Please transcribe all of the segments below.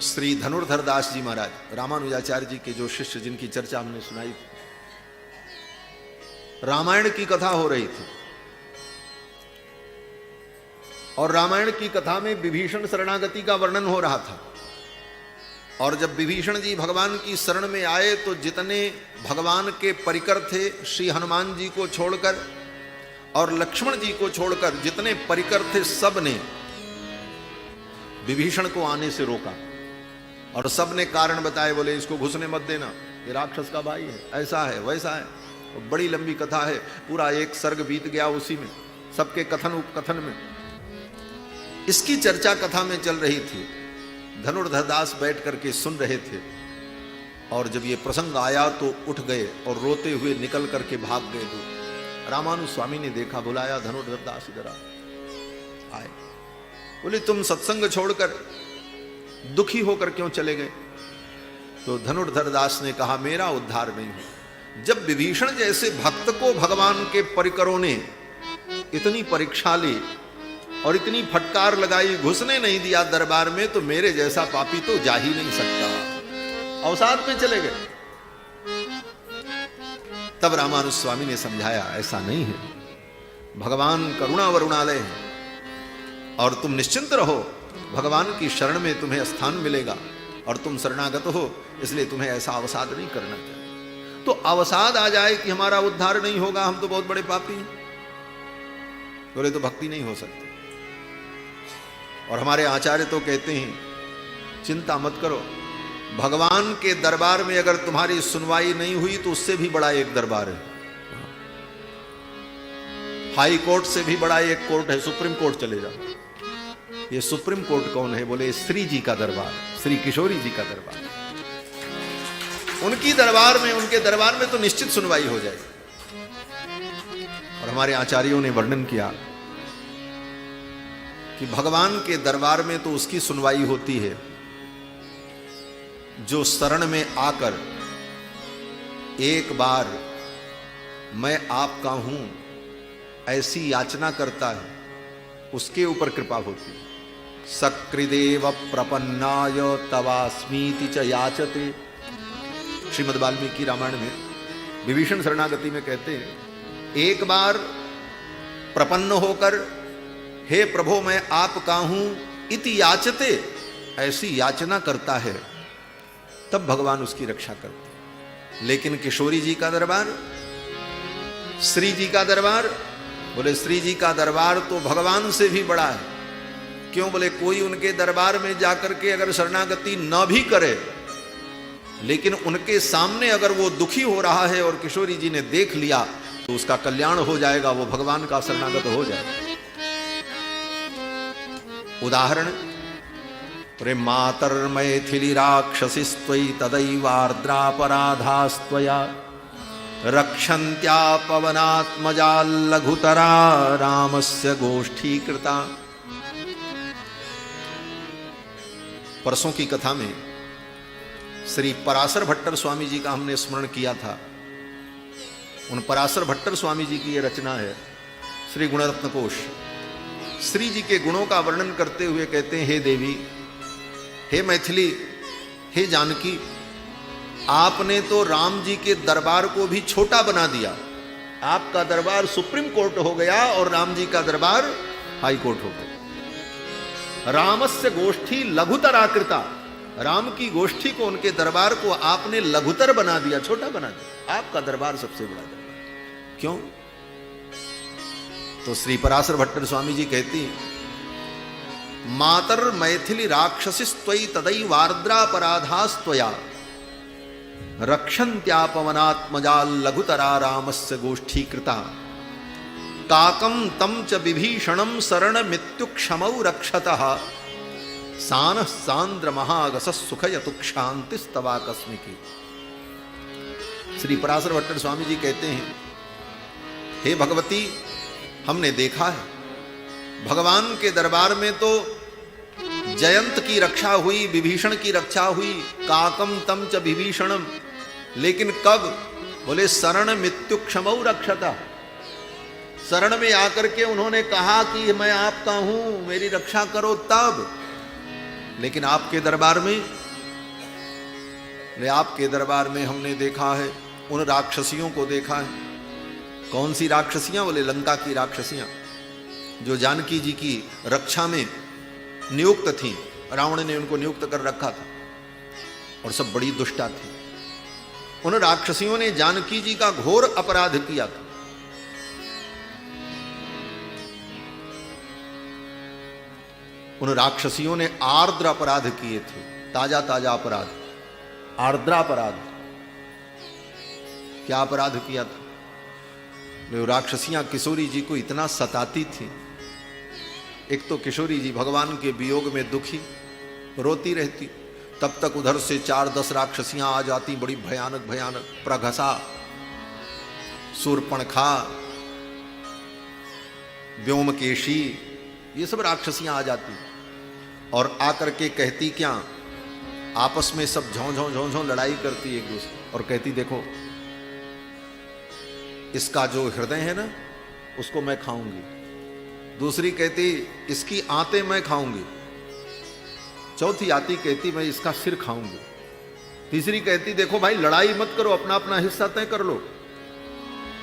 श्री धनुर्धर दास जी महाराज, रामानुजाचार्य जी के जो शिष्य, जिनकी चर्चा हमने सुनाई थी, रामायण की कथा हो रही थी और रामायण की कथा में विभीषण शरणागति का वर्णन हो रहा था। और जब विभीषण जी भगवान की शरण में आए तो जितने भगवान के परिकर थे, श्री हनुमान जी को छोड़कर और लक्ष्मण जी को छोड़कर जितने परिकर थे, सब ने विभीषण को आने से रोका और सब ने कारण बताए। बोले इसको घुसने मत देना, ये राक्षस का भाई है, ऐसा है वैसा है। और बड़ी लंबी कथा है, पूरा एक सर्ग बीत गया उसी में, सबके कथन उपकथन में। इसकी चर्चा कथा में चल रही थी। धनुर्धर दास बैठ करके सुन रहे थे और जब ये प्रसंग आया तो उठ गए और रोते हुए निकल करके भाग गए। तो रामानु स्वामी ने देखा, बुलाया, धनुर्धर दास इधर आए। बोले तुम सत्संग छोड़कर दुखी होकर क्यों चले गए? तो धनुर्धर दास ने कहा, मेरा उद्धार नहीं हो। जब विभीषण जैसे भक्त को भगवान के परिकरों ने इतनी परीक्षा ली और इतनी फटकार लगाई, घुसने नहीं दिया दरबार में, तो मेरे जैसा पापी तो जा ही नहीं सकता। अवसाद में चले गए। तब रामानुज स्वामी ने समझाया, ऐसा नहीं है, भगवान करुणा वरुणालय है और तुम निश्चिंत रहो, भगवान की शरण में तुम्हें स्थान मिलेगा और तुम शरणागत हो, इसलिए तुम्हें ऐसा अवसाद नहीं करना चाहिए। तो अवसाद आ जाए कि हमारा उद्धार नहीं होगा, हम तो बहुत बड़े पापी हैं, बोले तो भक्ति नहीं हो सकती। और हमारे आचार्य तो कहते हैं, चिंता मत करो, भगवान के दरबार में अगर तुम्हारी सुनवाई नहीं हुई तो उससे भी बड़ा एक दरबार है, हाई कोर्ट से भी बड़ा एक कोर्ट है, सुप्रीम कोर्ट चले जाओ। ये सुप्रीम कोर्ट कौन है? बोले श्री जी का दरबार, श्री किशोरी जी का दरबार। उनकी दरबार में, उनके दरबार में तो निश्चित सुनवाई हो जाएगी। और हमारे आचार्यों ने वर्णन किया कि भगवान के दरबार में तो उसकी सुनवाई होती है जो शरण में आकर एक बार मैं आपका हूं ऐसी याचना करता है, उसके ऊपर कृपा होती है। सकृदेव प्रपन्नाय तवास्मीति च याचते। श्रीमद् वाल्मीकि रामायण में विभीषण शरणागति में कहते हैं, एक बार प्रपन्न होकर हे प्रभु मैं आपका हूं इति याचते, ऐसी याचना करता है, तब भगवान उसकी रक्षा करते हैं। लेकिन किशोरी जी का दरबार, श्री जी का दरबार, बोले श्री जी का दरबार तो भगवान से भी बड़ा है। क्यों? बोले कोई उनके दरबार में जाकर के अगर शरणागति न भी करे, लेकिन उनके सामने अगर वो दुखी हो रहा है और किशोरी जी ने देख लिया तो उसका कल्याण हो जाएगा, वो भगवान का शरणागत हो जाएगा। उदाहरण, प्रेम मातर मैथिली राक्षसीस्त्वयि तदैवार्द्रापराधास्त्वया रक्षन्त्या पवनात्मजा लघुतरा रामस्य गोष्ठीकृता। परसों की कथा में श्री पराशर भट्टर स्वामी जी का हमने स्मरण किया था। उन पराशर भट्टर स्वामी जी की यह रचना है श्री गुणरत्न कोश। श्री जी के गुणों का वर्णन करते हुए कहते हैं, हे देवी, हे मैथिली, हे जानकी, आपने तो राम जी के दरबार को भी छोटा बना दिया। आपका दरबार सुप्रीम कोर्ट हो गया और राम जी का दरबार हाई कोर्ट हो गया। रामस्य गोष्ठी लघुतराकृता, राम की गोष्ठी को, उनके दरबार को आपने लघुतर बना दिया, छोटा बना दिया। आपका दरबार सबसे बड़ा दरबार। क्यों? तो श्री पराशर भट्टर स्वामी जी कहती, मातर मैथिली राक्षसीस्त्वयि तदैवार्द्रापराधास्त्वया रक्षन्त्यापवनात्मजा लघुतरा रामस्य गोष्ठीकृता काकं तं च विभीषणं शरणमित्युक्षमौ रक्षतः सानः सांद्र महागसः सुखयतु क्षान्तिस्तवाकस्मिकी। श्री पराशर भट्टर स्वामी जी कहते हैं, हे भगवती, हमने देखा है भगवान के दरबार में तो जयंत की रक्षा हुई, विभीषण की रक्षा हुई, काकम तम च विभीषणम, लेकिन कब? बोले शरण मित्युक्षमौ रक्षता, शरण में आकर के उन्होंने कहा कि मैं आपका हूं, मेरी रक्षा करो, तब। लेकिन आपके दरबार में, आपके दरबार में हमने देखा है, उन राक्षसियों को देखा है। कौन सी राक्षसियां? बोले लंका की राक्षसियां, जो जानकी जी की रक्षा में नियुक्त थीं। रावण ने उनको नियुक्त कर रखा था और सब बड़ी दुष्टा थी। उन राक्षसियों ने जानकी जी का घोर अपराध किया था। उन राक्षसियों ने आर्द्र अपराध किए थे, ताजा ताजा अपराध, आर्द्रा अपराध। क्या अपराध किया था? वो राक्षसियां किशोरी जी को इतना सताती थी। एक तो किशोरी जी भगवान के वियोग में दुखी रोती रहती, तब तक उधर से 4-10 राक्षसियां आ जाती, बड़ी भयानक भयानक, प्रघसा, शूर्पणखा, व्योमकेशी, ये सब राक्षसियां आ जाती और आकर के कहती क्या, आपस में सब झों झों झों झों लड़ाई करती एक दूसरे, और कहती देखो इसका जो हृदय है ना उसको मैं खाऊंगी। दूसरी कहती इसकी आंतें मैं खाऊंगी। चौथी आती कहती मैं इसका सिर खाऊंगी। तीसरी कहती देखो भाई लड़ाई मत करो, अपना अपना हिस्सा तय कर लो।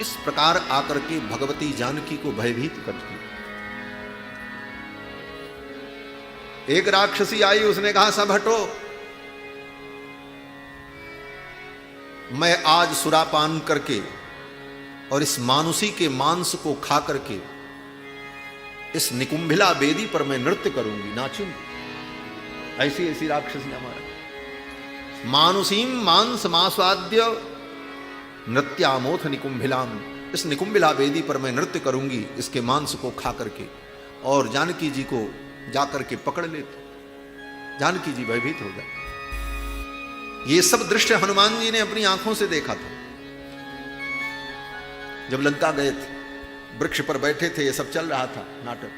इस प्रकार आकर के भगवती जानकी को भयभीत करती। एक राक्षसी आई, उसने कहा सब हटो, मैं आज सुरापान करके और इस मानुषी के मांस को खा करके इस निकुंभिला बेदी पर मैं नृत्य करूंगी, नाचूंगी। ऐसी ऐसी राक्षसी हमारा मानुषीम मांस मास्वाद्य नृत्यामोथ निकुंभिलाम, इस निकुंभिला बेदी पर मैं नृत्य करूंगी इसके मांस को खा करके। और जानकी जी को जाकर के पकड़ लेते। जानकी जी भयभीत हो गए। ये सब दृश्य हनुमान जी ने अपनी आंखों से देखा था। जब लंका गए थे, वृक्ष पर बैठे थे, ये सब चल रहा था नाटक।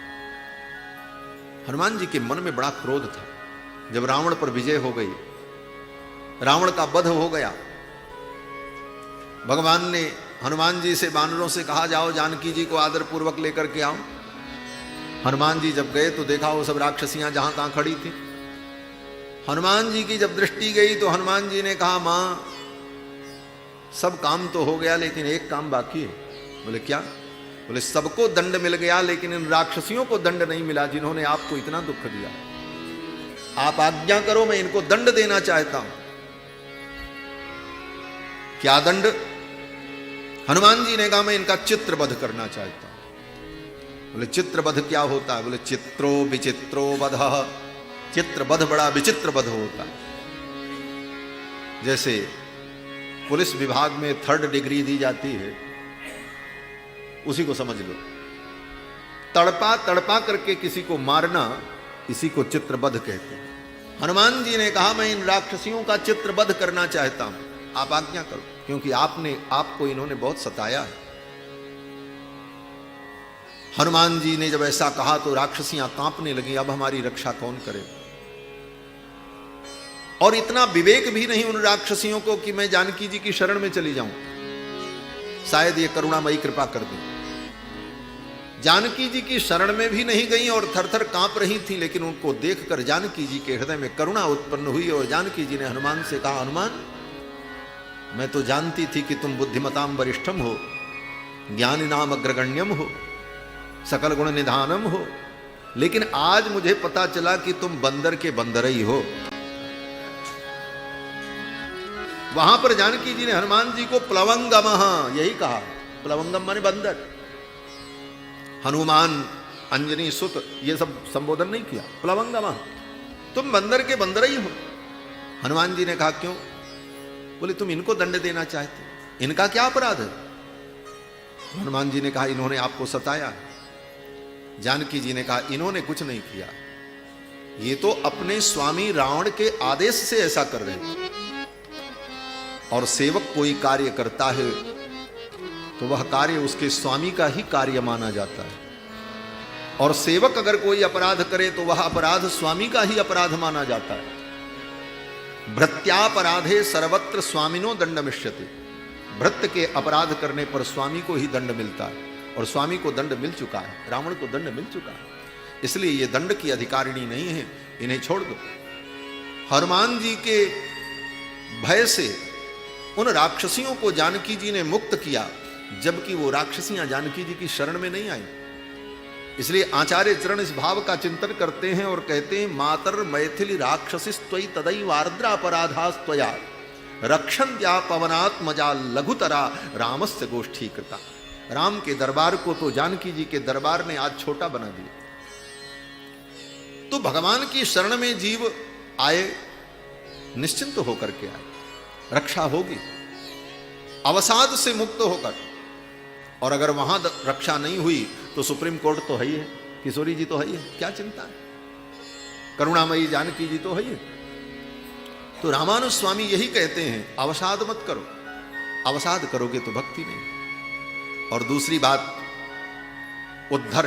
हनुमान जी के मन में बड़ा क्रोध था। जब रावण पर विजय हो गई, रावण का वध हो गया, भगवान ने हनुमान जी से, वानरों से कहा जाओ जानकी जी को आदर पूर्वक लेकर के आओ। हनुमान जी जब गए तो देखा वो सब राक्षसियां जहां तहां खड़ी थी। हनुमान जी की जब दृष्टि गई तो हनुमान जी ने कहा मां सब काम तो हो गया लेकिन एक काम बाकी है। बोले क्या? बोले सबको दंड मिल गया लेकिन इन राक्षसियों को दंड नहीं मिला जिन्होंने आपको इतना दुख दिया। आप आज्ञा करो, मैं इनको दंड देना चाहता हूं। क्या दंड? हनुमान जी ने कहा मैं इनका चित्रवध करना चाहता हूं। बोले चित्रवध क्या होता है? बोले चित्रो विचित्रो वधः, चित्रवध बड़ा विचित्र वध होता है। जैसे पुलिस विभाग में 3rd डिग्री दी जाती है, उसी को समझ लो। तड़पा तड़पा करके किसी को मारना, इसी को चित्रवध कहते हैं। हनुमान जी ने कहा मैं इन राक्षसियों का चित्रवध करना चाहता हूं, आप आज्ञा करो, क्योंकि आपको इन्होंने बहुत सताया है। हनुमान जी ने जब ऐसा कहा तो राक्षसियां कांपने लगी, अब हमारी रक्षा कौन करे? और इतना विवेक भी नहीं उन राक्षसियों को कि मैं जानकी जी की शरण में चली जाऊं, शायद ये करुणामयी कृपा कर दे। जानकी जी की शरण में भी नहीं गई और थर-थर कांप रही थी, लेकिन उनको देखकर जानकी जी के हृदय में करुणा उत्पन्न हुई और जानकी जी ने हनुमान से कहा हनुमान मैं तो जानती थी कि तुम बुद्धिमताम वरिष्ठम हो, ज्ञानी नाम अग्रगण्यम हो, सकल गुण निधानम हो, लेकिन आज मुझे पता चला कि तुम बंदर के बंदर ही हो। वहां पर जानकी जी ने हनुमान जी को प्लवंगम यही कहा। प्लवंगम माने बंदर। हनुमान अंजनी सुत ये सब संबोधन नहीं किया। प्लवंगम तुम बंदर के बंदर ही हो। हनुमान जी ने कहा क्यों? बोले तुम इनको दंड देना चाहते, इनका क्या अपराध है? हनुमान जी ने कहा इन्होंने आपको सताया। जानकी जी ने कहा इन्होंने कुछ नहीं किया, ये तो अपने स्वामी रावण के आदेश से ऐसा कर रहे हैं। और सेवक कोई कार्य करता है तो वह कार्य उसके स्वामी का ही कार्य माना जाता है, और सेवक अगर कोई अपराध करे तो वह अपराध स्वामी का ही अपराध माना जाता है। भृत्यापराधे सर्वत्र स्वामिनो दंडमिष्यते। भृत्य के अपराध करने पर स्वामी को ही दंड मिलता है, और स्वामी को दंड मिल चुका है, रावण को दंड मिल चुका है। इसलिए ये दंड की अधिकारिणी नहीं है, इन्हें छोड़ दो। हनुमान जी के भय से उन राक्षसियों को जानकी जी ने मुक्त किया, जबकि वो राक्षसियां जानकी जी की शरण में नहीं आई। इसलिए आचार्य चरण इस भाव का चिंतन करते हैं और कहते हैं, मातर मैथिली राक्षसिस्त्वयि तदैव आर्द्रापराधास्त्वया रक्षन्त्या पवनात्मजा लघुतरा रामस्य गोष्ठी कृता। राम के दरबार को तो जानकी जी के दरबार ने आज छोटा बना दिया। तो भगवान की शरण में जीव आए, निश्चिंत होकर के आए, रक्षा होगी अवसाद से मुक्त होकर। और अगर वहां रक्षा नहीं हुई तो सुप्रीम कोर्ट तो है ही है, किशोरी जी तो है ही है, क्या चिंता है, करुणामयी जानकी जी तो है ही है। तो रामानुज स्वामी यही कहते हैं, अवसाद मत करो, अवसाद करोगे तो भक्ति नहीं। और दूसरी बात, उद्धर